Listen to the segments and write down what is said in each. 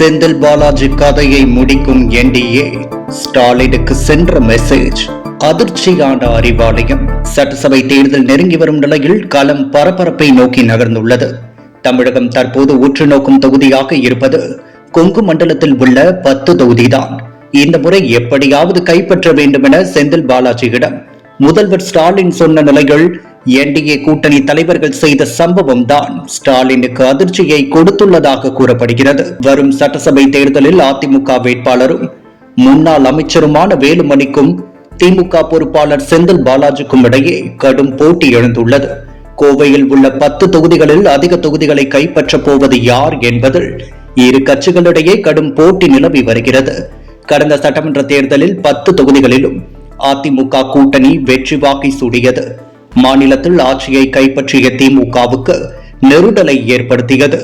செந்தில் பாலாஜி கதையை முடிக்கும் என்டிஏ, ஸ்டாலினுக்கு சென்ற மெசேஜ். அதிர்ச்சியான அறிவாலயம். சட்டசபை தேர்தல் நெருங்கி வரும் நிலையில் களம் பரபரப்பை நோக்கி நகர்ந்துள்ளது. தமிழகம் தற்போது உற்று நோக்கும் தொகுதியாக இருப்பது கொங்கு மண்டலத்தில் உள்ள 10 தொகுதிதான். இந்த முறை எப்படியாவது கைப்பற்ற வேண்டும் என செந்தில் பாலாஜியிடம் முதல்வர் ஸ்டாலின் சொன்ன நிலையில் என்டிஏ கூட்டணி தலைவர்கள் செய்த சம்பவம் தான் ஸ்டாலினுக்கு அதிர்ச்சியை கொடுத்துள்ளதாக கூறப்படுகிறது. வரும் சட்டசபை தேர்தலில் அதிமுக வேட்பாளரும் முன்னாள் அமைச்சருமான வேலுமணிக்கும் திமுக பொறுப்பாளர் செந்தில் பாலாஜிக்கும் இடையே கடும் போட்டி எழுந்துள்ளது. கோவையில் உள்ள 10 தொகுதிகளில் அதிக தொகுதிகளை கைப்பற்றப் போவது யார் என்பதில் இரு கட்சிகளிடையே கடும் போட்டி நிலவி வருகிறது. கடந்த சட்டமன்ற தேர்தலில் 10 தொகுதிகளிலும் அதிமுக கூட்டணி வெற்றி வாக்கை சூடியது. மாநிலத்தில் ஆட்சியை கைப்பற்றிய திமுகவுக்கு நெருடலை ஏற்படுத்தியது.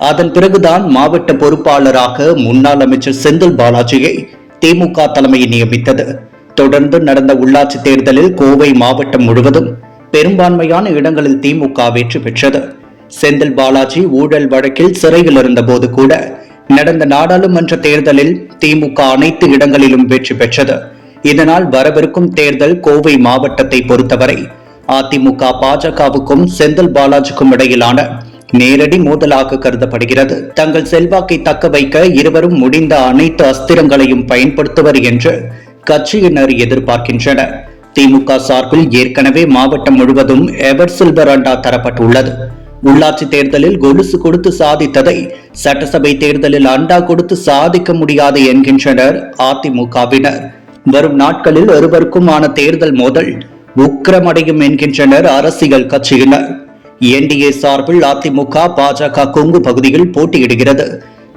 அதன் பிறகுதான் மாவட்ட பொறுப்பாளராக முன்னாள் அமைச்சர் செந்தில் பாலாஜியை திமுக தலைமை நியமித்தது. தொடர்ந்து நடந்த உள்ளாட்சி தேர்தலில் கோவை மாவட்டம் முழுவதும் பெரும்பான்மையான இடங்களில் திமுக வெற்றி பெற்றது. செந்தில் பாலாஜி ஊழல் வழக்கில் சிறையில் இருந்தபோது கூட நடந்த நாடாளுமன்ற தேர்தலில் திமுக அனைத்து இடங்களிலும் வெற்றி பெற்றது. இதனால் வரவிருக்கும் தேர்தல் கோவை மாவட்டத்தை பொறுத்தவரை அதிமுக பாஜகவுக்கும் செந்தில் பாலாஜிக்கும் இடையிலான நேரடி மோதலாக கருதப்படுகிறது. தங்கள் செல்வாக்கை தக்க வைக்க இருவரும் முடிந்த அனைத்து அஸ்திரங்களையும் பயன்படுத்துவர் என்று கட்சியினர் எதிர்பார்க்கின்றனர். திமுக சார்பில் ஏற்கனவே மாவட்டம் முழுவதும் எவர் சில்வர் அண்டா தரப்பட்டுள்ளது. உள்ளாட்சி தேர்தலில் கொலுசு கொடுத்து சாதித்ததை சட்டசபை தேர்தலில் அண்டா கொடுத்து சாதிக்க முடியாது என்கின்றனர் அதிமுகவினர். வரும் நாட்களில் ஒருவருக்குமான தேர்தல் மோதல் உக்கிரமடையும் என்கின்றனர் அரசியல் கட்சியினர். என்டிஏ சார்பில் அதிமுக பாஜக கொங்கு பகுதியில் போட்டியிடுகிறது.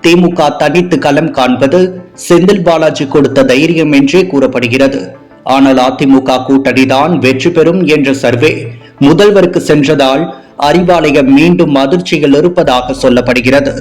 திமுக தனித்து களம் காண்பது செந்தில் பாலாஜி கொடுத்த தைரியம் என்றே கூறப்படுகிறது. ஆனால் அதிமுக கூட்டணிதான் வெற்றி பெறும் என்ற சர்வே முதல்வருக்கு சென்றதால் அறிவாலயம் மீண்டும் அதிர்ச்சியில் இருப்பதாக சொல்லப்படுகிறது.